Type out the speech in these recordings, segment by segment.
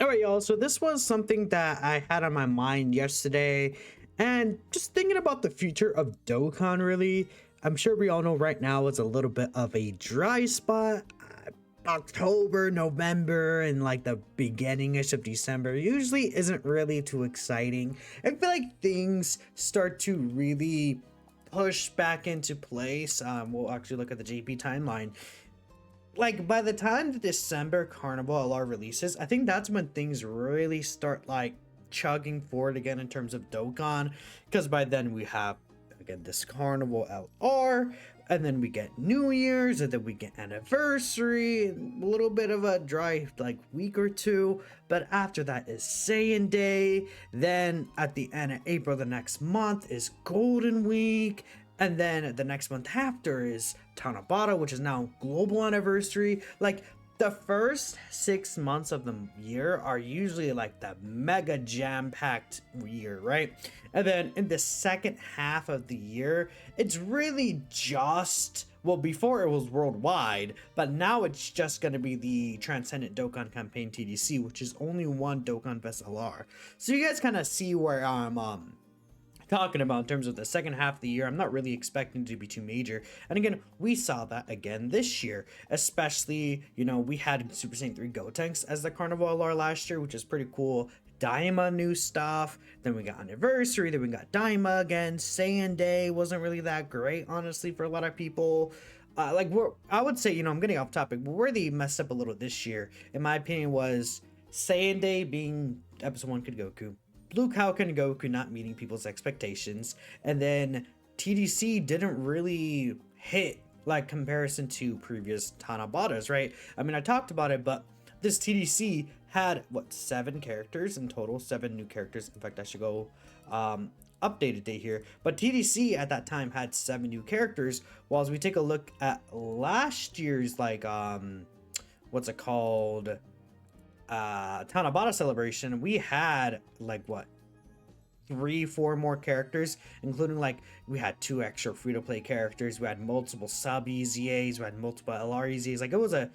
All right, y'all. So this was something that I had on my mind yesterday, and just thinking about the future of Dokkan. Really, I'm sure we all know right now it's a little bit of a dry spot. October, November, and like the beginning-ish of December usually isn't really too exciting. I feel like things start to really push back into place. We'll actually look at the JP timeline, like by the time the December Carnival LR releases, I think that's when things really start like chugging forward again in terms of Dokkan, because by then we have again this Carnival LR, and then we get New Year's, and then we get anniversary, and a little bit of a dry like week or two, but after that is Saiyan Day. Then at the end of April the next month is Golden Week, and then the next month after is Tanabata, which is now global anniversary. Like the first 6 months of the year are usually like the mega jam-packed year, right? And then in the second half of the year, it's really just, well, before it was worldwide, but now it's just going to be the Transcendent Dokkan Campaign TDC, which is only one Dokkan Fest LR. So you guys kind of see where I'm talking about in terms of the second half of the year. I'm not really expecting it to be too major, and again, we saw that again this year, especially, you know, we had Super Saiyan 3 Gotenks as the Carnival LR last year, which is pretty cool. Daima new stuff, then we got anniversary, then we got Daima again. Saiyan Day wasn't really that great, honestly, for a lot of people. I would say, you know, I'm getting off topic, but where they messed up a little this year, in my opinion, was Saiyan Day being episode 1 Kid Goku, Blue Cow and Goku not meeting people's expectations, and then TDC didn't really hit like comparison to previous Tanabatas, right? I mean, I talked about it, but this TDC had what, 7 characters in total, 7 new characters. In fact, I should go updated date here, but TDC at that time had 7 new characters. While as we take a look at last year's like what's it called, Tanabata celebration, we had like what, 3-4 more characters, including like we had 2 extra free-to-play characters, we had multiple sub EZAs, we had multiple LR EZAs. Like it was a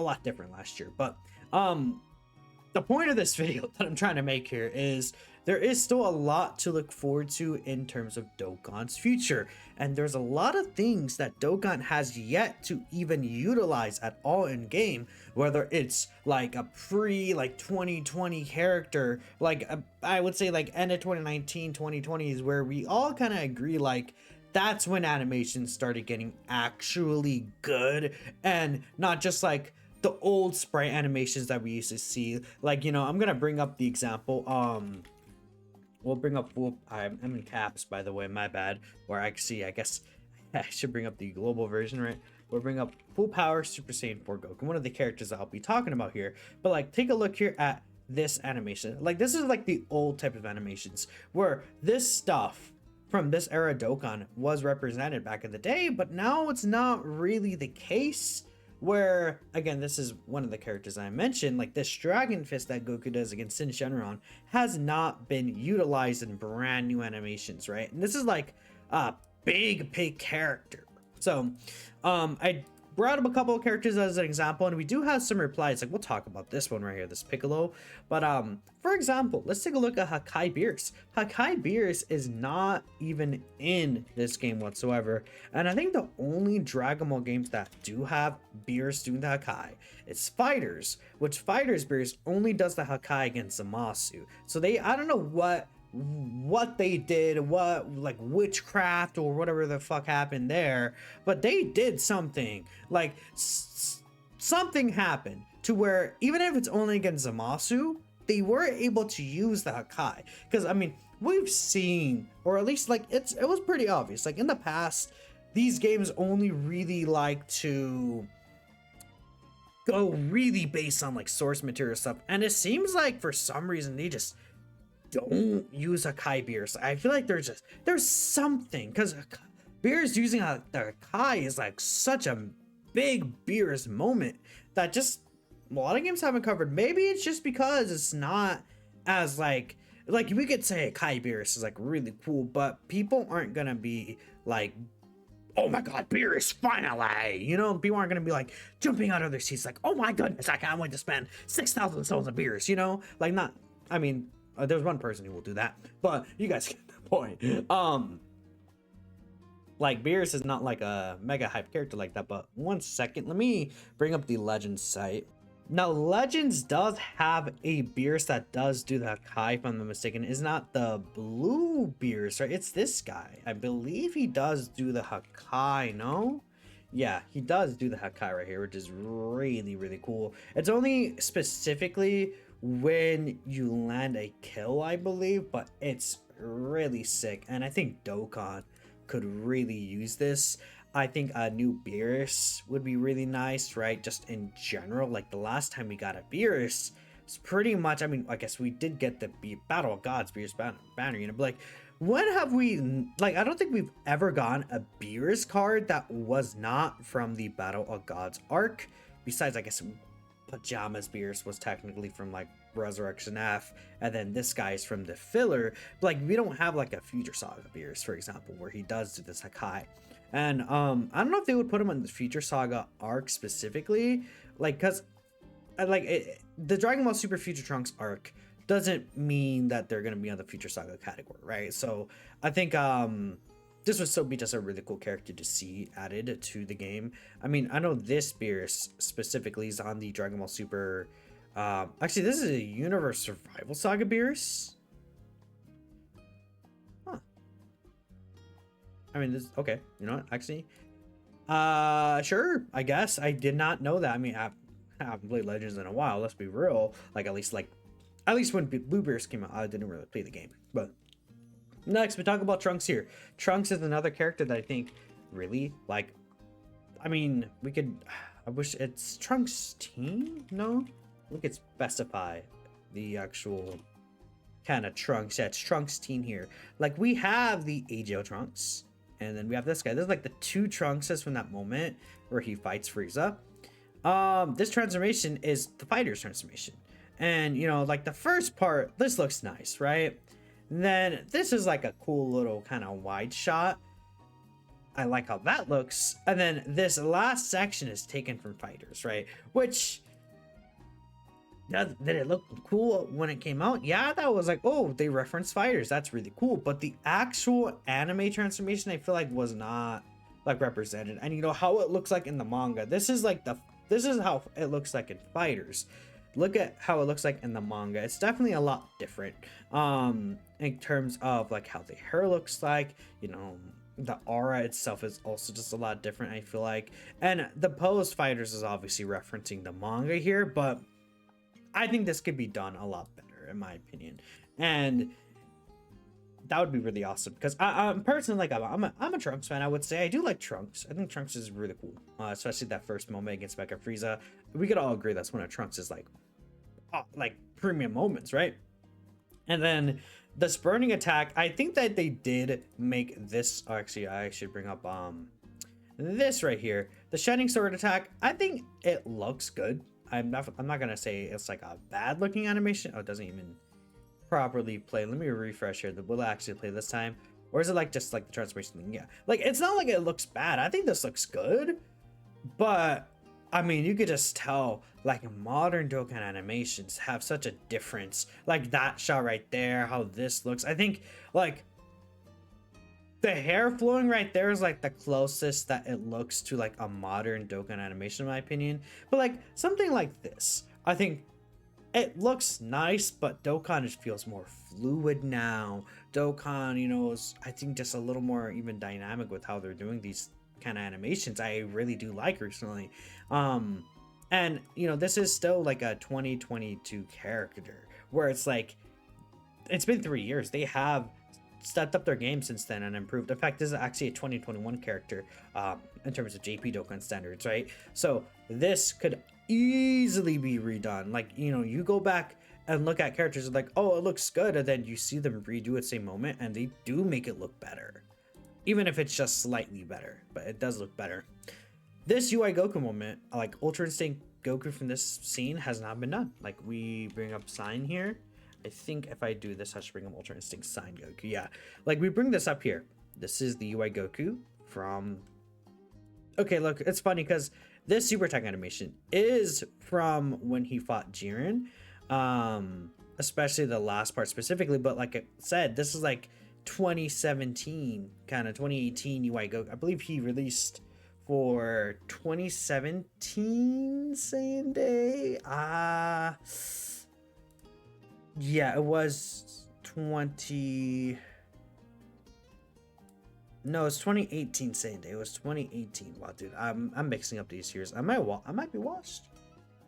lot different last year. But the point of this video that I'm trying to make here is there is still a lot to look forward to in terms of Dokkan's future, and there's a lot of things that Dokkan has yet to even utilize at all in game, whether it's like a pre like 2020 character, like I would say like end of 2019 2020 is where we all kind of agree like that's when animations started getting actually good, and not just like the old sprite animations that we used to see. Like, you know, I'm gonna bring up the example, we'll bring up full, I'm in caps, by the way, my bad, where I see, I guess I should bring up the global version, right? We'll bring up Full Power Super Saiyan 4 Goku, one of the characters that I'll be talking about here. But like, take a look here at this animation. Like, this is like the old type of animations where this stuff from this era Dokkan was represented back in the day, but now it's not really the case. Where again, this is one of the characters I mentioned, like this Dragon Fist that Goku does against Sin Shenron has not been utilized in brand new animations, right? And this is like a big character. So I brought up a couple of characters as an example, and we do have some replies. Like, we'll talk about this one right here, this Piccolo. But for example, let's take a look at Hakai Beerus. Hakai Beerus is not even in this game whatsoever, and I think the only Dragon Ball games that do have Beerus doing the Hakai, it's Fighters, which Fighters Beerus only does the Hakai against Zamasu. So they, I don't know what they did, what like witchcraft or whatever the fuck happened there, but they did something like something happened to where even if it's only against Zamasu, they were able to use the Hakai. Because I mean, we've seen, or at least like it was pretty obvious, like in the past these games only really like to go really based on like source material stuff, and it seems like for some reason they just don't use Hakai Beerus. I feel like there's something, because Beerus using the Hakai is like such a big Beerus moment that just a lot of games haven't covered. Maybe it's just because it's not as like we could say Hakai Beerus is like really cool, but people aren't gonna be like oh my god, Beerus, finally! You know, people aren't gonna be like jumping out of their seats like, oh my goodness, I can't wait to spend 6,000 souls on Beerus, you know? Like, not, I mean, there's one person who will do that, but you guys get the point. Like, Beerus is not like a mega hype character like that, but one second, let me bring up the Legends site. Now, Legends does have a Beerus that does do the Hakai, if I'm not mistaken. It's not the blue Beerus, right? It's this guy. I believe he does do the Hakai, no? Yeah, he does do the Hakai right here, which is really, really cool. It's only specifically when you land a kill, I believe, but it's really sick. And I think Dokkan could really use this. I think a new Beerus would be really nice, right? Just in general, like the last time we got a Beerus, it's pretty much, I mean, I guess we did get the Battle of Gods Beerus banner, you know, but like, when have we, like, I don't think we've ever gotten a Beerus card that was not from the Battle of Gods arc, besides, I guess, Pajamas Beerus was technically from like Resurrection F, and then this guy is from the filler. But, like, we don't have like a Future Saga Beerus, for example, where he does do this Hakai. And I don't know if they would put him on the Future Saga arc specifically, like, because the Dragon Ball Super Future Trunks arc doesn't mean that they're gonna be on the Future Saga category, right? So I think this would still be just a really cool character to see added to the game. I mean, I know this Beerus specifically is on the Dragon Ball Super. Actually, this is a Universe Survival Saga Beerus. Huh. I mean, this, okay, you know what, actually, sure, I guess. I did not know that. I mean, I haven't played Legends in a while, let's be real. Like, at least when Blue Beerus came out, I didn't really play the game. But next, we talk about Trunks here. Trunks is another character that I think really, like, I mean, we could, I wish it's Trunks team? No? We could specify the actual kind of Trunks. Yeah, it's Trunks team here. Like, we have the AGO Trunks, and then we have this guy. This is like the two Trunkses from that moment where he fights Frieza. This transformation is the fighter's transformation. And, you know, like the first part, this looks nice, right? And then this is like a cool little kind of wide shot. I like how that looks. And then this last section is taken from fighters, right? Which, did it look cool when it came out? Yeah, that was like, oh, they referenced fighters. That's really cool. But the actual anime transformation, I feel like, was not like represented. And you know how it looks like in the manga. This is how it looks like in fighters. Look at how it looks like in the manga. It's definitely a lot different in terms of like how the hair looks like, you know, the aura itself is also just a lot different, I feel like. And the pose fighters is obviously referencing the manga here, but I think this could be done a lot better in my opinion. And that would be really awesome because I'm personally, like, I'm a Trunks fan. I would say I do like Trunks. I think Trunks is really cool, especially that first moment against Mecha Frieza. We could all agree that's one of Trunks' like premium moments, right? And then the spurning attack, I think that they did make this. Oh, actually, I should bring up this right here, the Shining Sword attack. I think it looks good. I'm not gonna say it's like a bad looking animation. Oh, it doesn't even properly play. Let me refresh here. Will it actually play this time, or is it like just like the transformation thing? Yeah, like it's not like it looks bad. I think this looks good, but I mean, you could just tell like modern Dokkan animations have such a difference. Like that shot right there, how this looks. I think like the hair flowing right there is like the closest that it looks to like a modern Dokkan animation in my opinion. But like something like this, I think it looks nice, but Dokkan just feels more fluid now. Dokkan, you know, is, I think, just a little more even dynamic with how they're doing these kind of animations. I really do like recently. And, you know, this is still like a 2022 character where it's like, it's been 3 years. They have stepped up their game since then and improved. In fact, this is actually a 2021 character in terms of JP Dokkan standards, right? So this could easily be redone. Like, you know, you go back and look at characters like, oh, it looks good, and then you see them redo it same moment and they do make it look better, even if it's just slightly better, but it does look better. This UI Goku moment, like Ultra Instinct Goku from this scene, has not been done. Like, we bring up Sign here. I think if I do this, I should bring up Ultra Instinct Sign Goku. Yeah, like we bring this up here. This is the UI Goku from Okay, look, it's funny because this super attack animation is from when he fought Jiren, especially the last part specifically. But like I said, this is like 2017, kind of 2018 UI Go. I believe he released for 2017 same day. Yeah, it was 20. No, it's 2018 same day. It was 2018. Wow, dude, I'm mixing up these years. I might be washed.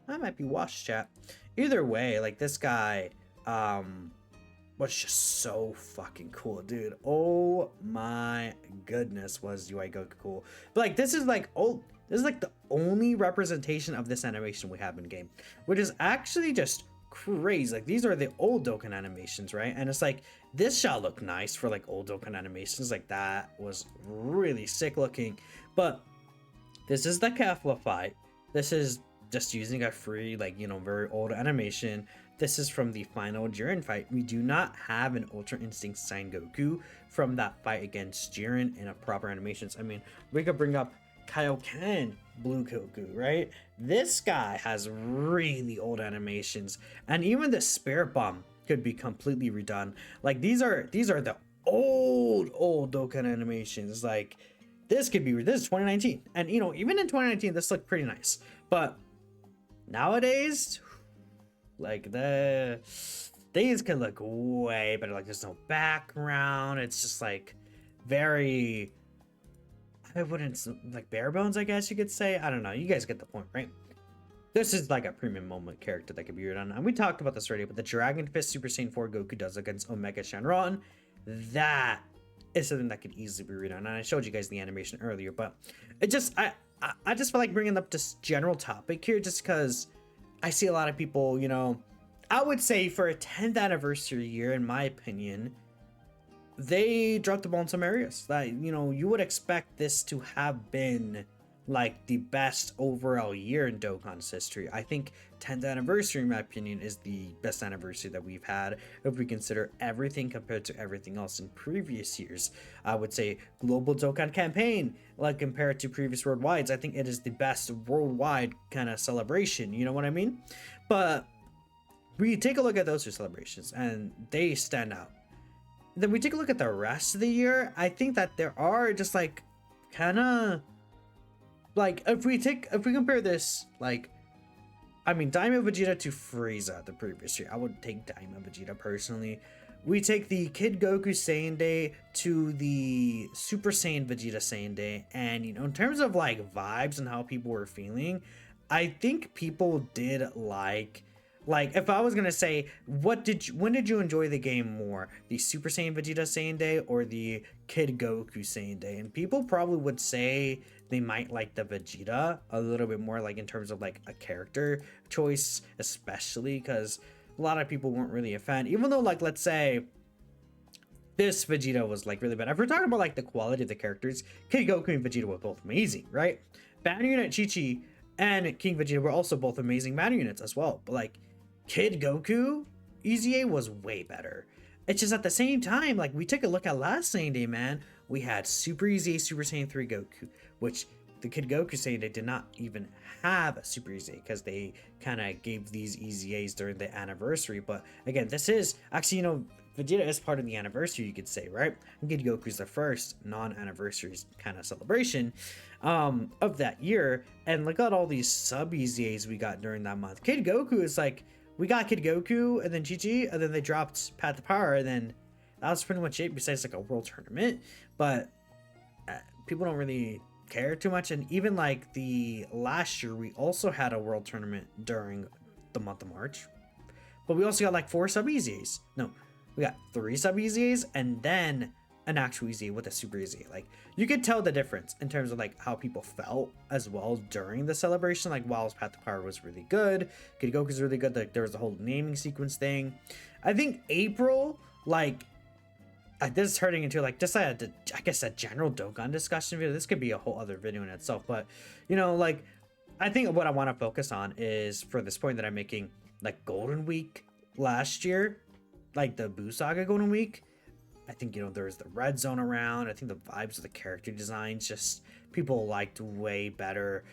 I might be washed, chat. Either way, like this guy, was just so fucking cool, dude. Oh my goodness, was UI Goku cool. But like this is like the only representation of this animation we have in game, which is actually just crazy. Like these are the old Dokkan animations, right? And it's like this shall look nice for like old Dokkan animations. Like that was really sick looking. But this is the Kefla fight. This is just using a free, like, you know, very old animation. This is from the final Jiren fight. We do not have an Ultra Instinct Sign Goku from that fight against Jiren in a proper animations. I mean, we could bring up Kaioken Blue Goku, right? This guy has really old animations, and even the Spirit Bomb could be completely redone. Like these are the old Dokkan animations. Like this is 2019, and you know, even in 2019 this looked pretty nice. But nowadays, like these can look way better. Like there's no background. It's just like very, I wouldn't, like bare bones, I guess you could say. I don't know. You guys get the point, right? This is like a premium moment character that could be redone. And we talked about this already, but the Dragon Fist Super Saiyan 4 Goku does against Omega Shenron, that is something that could easily be redone. And I showed you guys the animation earlier, but it just, I just feel like bringing up this general topic here just because I see a lot of people, you know, I would say for a 10th anniversary year, in my opinion, they dropped the ball in some areas that, you know, you would expect this to have been like the best overall year in Dokkan's history. I think 10th anniversary, in my opinion, is the best anniversary that we've had if we consider everything compared to everything else in previous years. I would say global Dokkan campaign, like compared to previous worldwides, I think it is the best worldwide kind of celebration, you know what I mean? But we take a look at those two celebrations and they stand out. Then we take a look at the rest of the year. I think that there are just like kind of like if we compare this, like, I mean, Daima Vegeta to Frieza the previous year, I would take Daima Vegeta personally. We take the Kid Goku Saiyan Day to the Super Saiyan Vegeta Saiyan Day, and you know, in terms of like vibes and how people were feeling, I think people did like if I was gonna say when did you enjoy the game more, the Super Saiyan Vegeta Saiyan Day or the Kid Goku Saiyan Day? And people probably would say they might like the Vegeta a little bit more, like in terms of like a character choice, especially because a lot of people weren't really a fan, even though, like, let's say this Vegeta was like really bad. If we're talking about like the quality of the characters, Kid Goku and Vegeta were both amazing, right? Banner Unit Chi-Chi and King Vegeta were also both amazing banner units as well, but like Kid Goku EZA was way better. It's just at the same time, like we took a look at last Saiyan Day, man, we had Super EZA Super Saiyan 3 Goku, which the Kid Goku Saiyan Day did not even have a Super EZA because they kind of gave these EZAs during the anniversary. But again, this is actually, you know, Vegeta is part of the anniversary, you could say, right? And Kid Goku's the first non-anniversary kind of celebration of that year. And look at all these sub EZAs we got during that month. Kid Goku is like, we got Kid Goku and then Chi-Chi, and then they dropped Path to Power, and then that was pretty much it besides like a world tournament. But people don't really care too much. And even like the last year, we also had a world tournament during the month of March, but we also got like 4 sub EZAs. No, we got 3 sub EZAs and then an actual EZA with a super EZA. Like you could tell the difference in terms of like how people felt as well during the celebration. Like Wild's Path to Power was really good, Kid Goku's really good. Like there was a whole naming sequence thing. I think April, like this is turning into like just I guess a general Dokkan discussion video. This could be a whole other video in itself, but you know, like I think what I want to focus on is, for this point that I'm making, like Golden Week last year, like the Buu Saga Golden Week, I think, you know, there's the red zone around. I think the vibes of the character designs just people liked way better.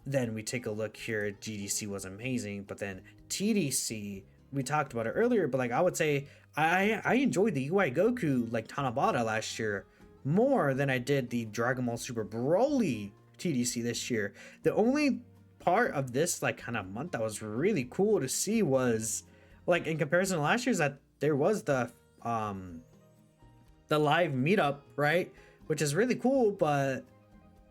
Then we take a look here. GDC was amazing, but then TDC, we talked about it earlier, but like I would say I enjoyed the UI Goku like Tanabata last year more than I did the Dragon Ball Super Broly TDC this year. The only part of this like kind of month that was really cool to see was like in comparison to last year's that there was the live meetup, right? Which is really cool, but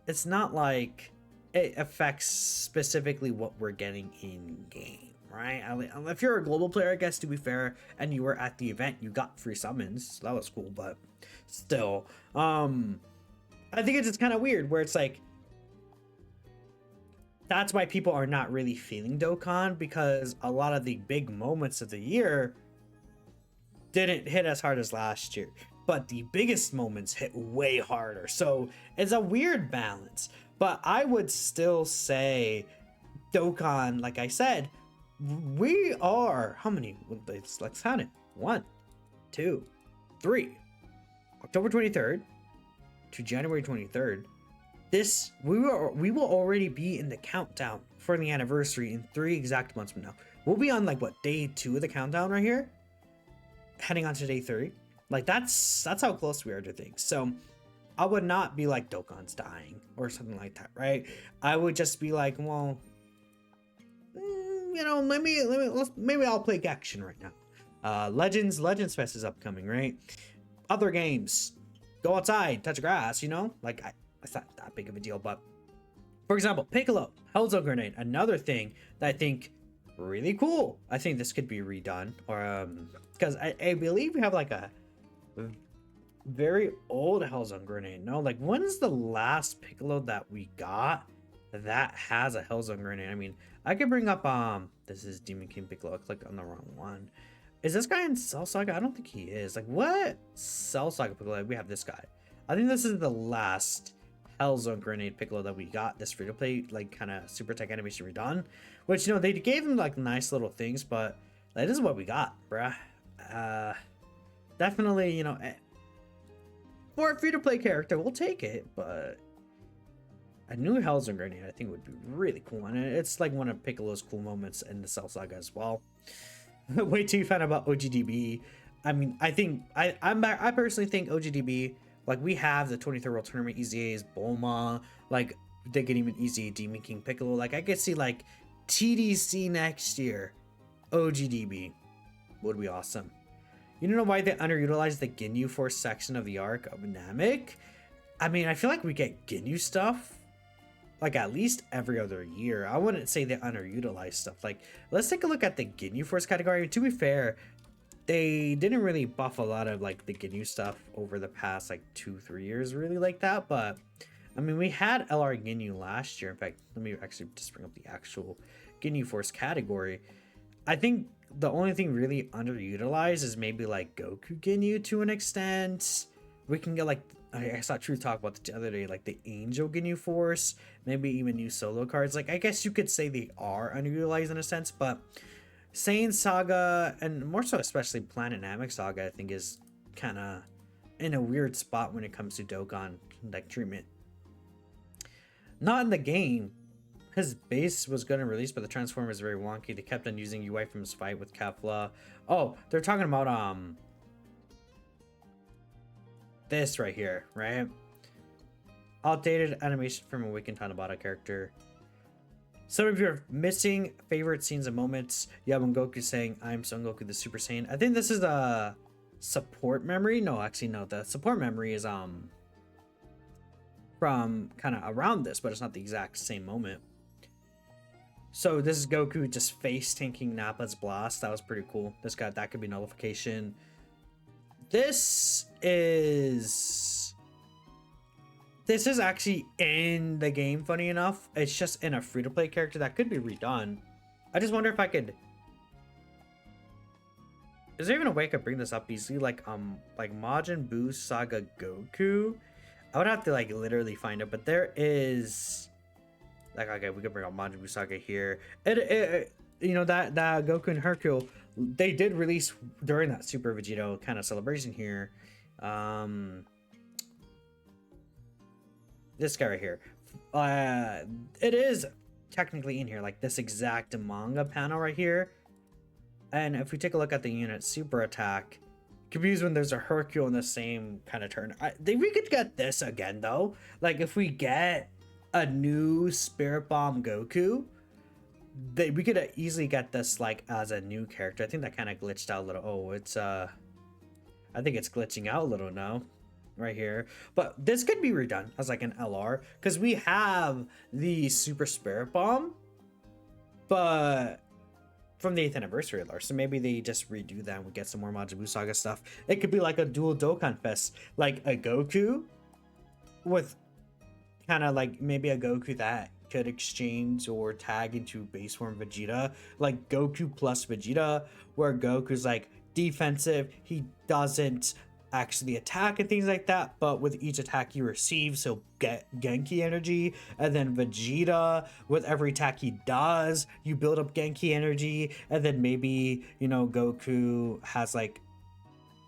it's not like it affects specifically what we're getting in game, right? If you're a global player, I guess, to be fair, and you were at the event, you got free summons, so that was cool, but still, I think it's just kind of weird where it's like that's why people are not really feeling Dokkan, because a lot of the big moments of the year didn't hit as hard as last year, but the biggest moments hit way harder. So it's a weird balance, but I would still say Dokkan, like I said, we are, how many, let's count it, 1, 2, 3, October 23rd to January 23rd. This, we will already be in the countdown for the anniversary in 3 exact months from now. We'll be on like what, day 2 of the countdown right here, heading on to day 3. Like that's how close we are to things. So I would not be like Dokkan's dying or something like that, right? I would just be like, well, you know, maybe I'll play Action right now. Legends Fest is upcoming, right? Other games, go outside, touch grass, you know, like it's not that big of a deal. But for example, Piccolo, Hellzone Grenade, another thing that I think really cool. I think this could be redone, or because I believe we have like a very old Hellzone Grenade. No, like when's the last Piccolo that we got that has a Hellzone Grenade? I mean, I could bring up this is Demon King Piccolo. I clicked on the wrong one. Is this guy in Cell Saga? I don't think he is. Like what Cell Saga Piccolo? We have this guy. I think this is the last Hellzone Grenade Piccolo that we got this free to play, like kind of super tech animation redone, which, you know, they gave him like nice little things, but that is what we got, bruh. Definitely, you know, for a free to play character, we'll take it, but a new Hellzone Grenade I think would be really cool, and it's like one of Piccolo's cool moments in the Cell Saga as well. Wait till you find out about OGDB. I mean, I personally think OGDB, like we have the 23rd World Tournament EZA's Bulma, like they can even EZA Demon King Piccolo. Like I could see like TDC next year, OGDB would be awesome. You don't know why they underutilized the Ginyu Force section of the arc of Namek? I mean, I feel like we get Ginyu stuff like at least every other year. I wouldn't say they underutilized stuff. Like, let's take a look at the Ginyu Force category. To be fair, they didn't really buff a lot of like the Ginyu stuff over the past like 2-3 years really like that, but I mean, we had LR Ginyu last year. In fact, let me actually just bring up the actual Ginyu Force category. I think the only thing really underutilized is maybe like Goku Ginyu to an extent. We can get like, I saw Truth talk about the other day, like the Angel Ginyu Force, maybe even new solo cards. Like, I guess you could say they are underutilized in a sense, but Saiyan Saga, and more so especially Planet Namek Saga, I think is kind of in a weird spot when it comes to Dokkan like treatment. Not in the game. His base was going to release, but the transform is very wonky. They kept on using UI from his fight with Kefla. Oh, they're talking about this right here, right? Outdated animation from a Awakened Tanabata character. Some of your missing favorite scenes and moments. Yeah, when Goku saying, "I'm Son Goku, the Super Saiyan." I think this is a support memory. No, actually, no. The support memory is from kind of around this, but it's not the exact same moment. So this is Goku just face tanking Nappa's blast. That was pretty cool. That could be nullification. This is actually in the game, funny enough. It's just in a free-to-play character that could be redone. I just wonder if I could... Is there even a way I could bring this up easily? Like Majin Buu Saga Goku? I would have to like literally find it, but there is... Like, okay, we could bring up Majin Buu Saga here. You know, that Goku and Hercule, they did release during that Super Vegito kind of celebration here. This guy right here. It is technically in here, like this exact manga panel right here. And if we take a look at the unit super attack, confused when there's a Hercule in the same kind of turn. We could get this again though. Like if we get a new Spirit Bomb Goku, we could easily get this like as a new character. I think that kind of glitched out a little. Oh, it's I think it's glitching out a little now, right here. But this could be redone as like an LR because we have the Super Spirit Bomb, but from the 8th anniversary LR. So maybe they just redo that and we get some more Majin Buu Saga stuff. It could be like a dual Dokkan Fest, like a Goku with kind of like maybe a Goku that could exchange or tag into base form Vegeta, like Goku plus Vegeta, where Goku's like defensive, he doesn't actually attack and things like that, but with each attack he receives he'll get Genki energy, and then Vegeta, with every attack he does you build up Genki energy, and then maybe, you know, Goku has like,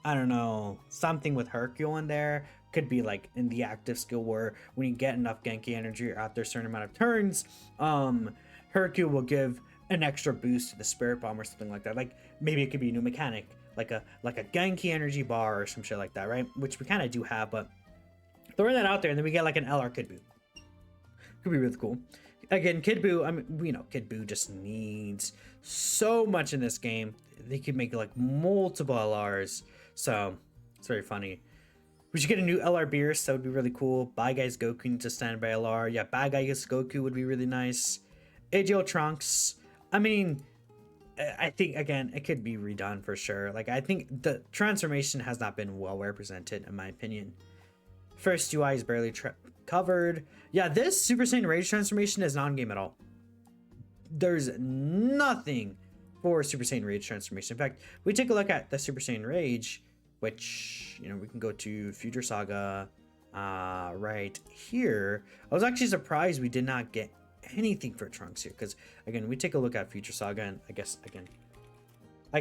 I don't know, something with Hercule in there. Could be like in the active skill where when you get enough Genki energy after a certain amount of turns, Hercule will give an extra boost to the Spirit Bomb or something like that. Like maybe it could be a new mechanic, like a Genki energy bar or some shit like that, right? Which we kind of do have, but throwing that out there, and then we get like an LR Kid Buu. Could be really cool. Again, Kid Buu, I mean, you know, Kid Buu just needs so much in this game. They could make like multiple LRs, so it's very funny. We should get a new LR Beerus. That would be really cool. Bad Guys Goku needs to stand by LR. Yeah, Bad Guys Goku would be really nice. AGL Trunks. I mean, I think, again, it could be redone for sure. Like, I think the transformation has not been well represented, in my opinion. First UI is barely covered. Yeah, this Super Saiyan Rage transformation is non-game at all. There's nothing for Super Saiyan Rage transformation. In fact, we take a look at the Super Saiyan Rage, which, you know, we can go to Future Saga right here. I was actually surprised we did not get anything for Trunks here, because again, we take a look at Future Saga, and I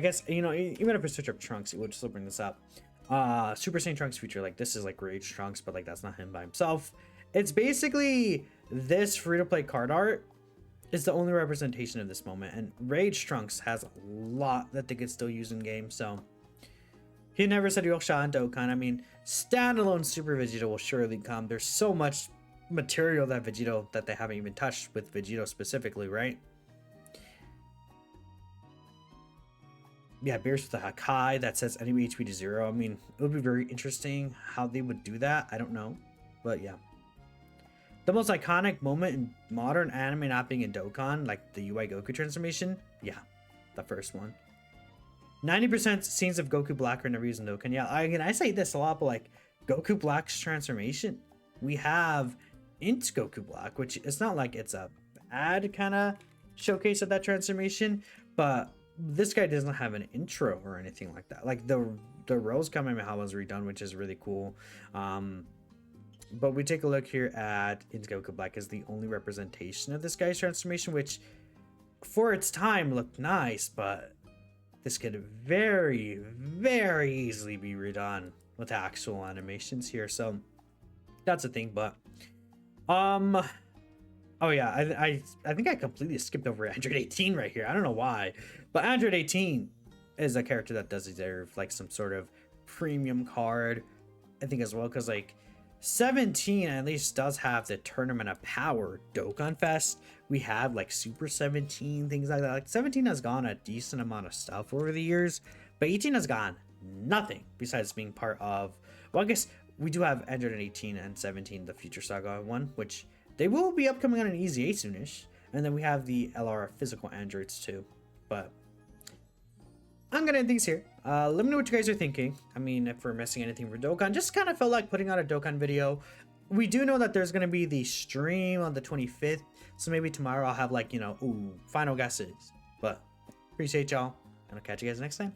guess you know, even if we switch up Trunks, it would still bring this up. Super Saiyan Trunks Future, like this is like Rage Trunks, but like that's not him by himself. It's basically this free-to-play card art is the only representation of this moment, and Rage Trunks has a lot that they could still use in game. So he never said he'll shot in Dokkan. I mean, standalone Super Vegeta will surely come. There's so much material that Vegito that they haven't even touched with Vegito specifically, right? Yeah, Beerus with a Hakai that says enemy HP to 0. I mean, it would be very interesting how they would do that. I don't know, but yeah. The most iconic moment in modern anime not being in Dokkan, like the UI Goku transformation, yeah, the first one. 90% scenes of Goku Black are never used in Dokkan. Yeah, I say this a lot, but like Goku Black's transformation, we have into Goku Black, which it's not like it's a bad kind of showcase of that transformation, but this guy doesn't have an intro or anything like that. Like the Rose Kamehameha was redone, which is really cool. But we take a look here at Into Goku Black as the only representation of this guy's transformation, which for its time looked nice, but this could very, very easily be redone with actual animations here. So that's a thing. But oh yeah, I think I completely skipped over Android 18 right here. I don't know why, but Android 18 is a character that does deserve like some sort of premium card, I think, as well, because like 17 at least does have the Tournament of Power Dokkan Fest. We have like Super 17, things like that. Like 17 has gone a decent amount of stuff over the years, but 18 has gone nothing besides being part of, well, I guess we do have Android 18 and 17, the Future Saga one, which they will be upcoming on an Easy 8 soonish. And then we have the LR physical androids too. But I'm gonna end things here. Let me know what you guys are thinking. I mean, if we're missing anything for Dokkan, just kind of felt like putting out a Dokkan video. We do know that there's gonna be the stream on the 25th, so maybe tomorrow I'll have like, you know, final guesses. But appreciate y'all, and I'll catch you guys next time.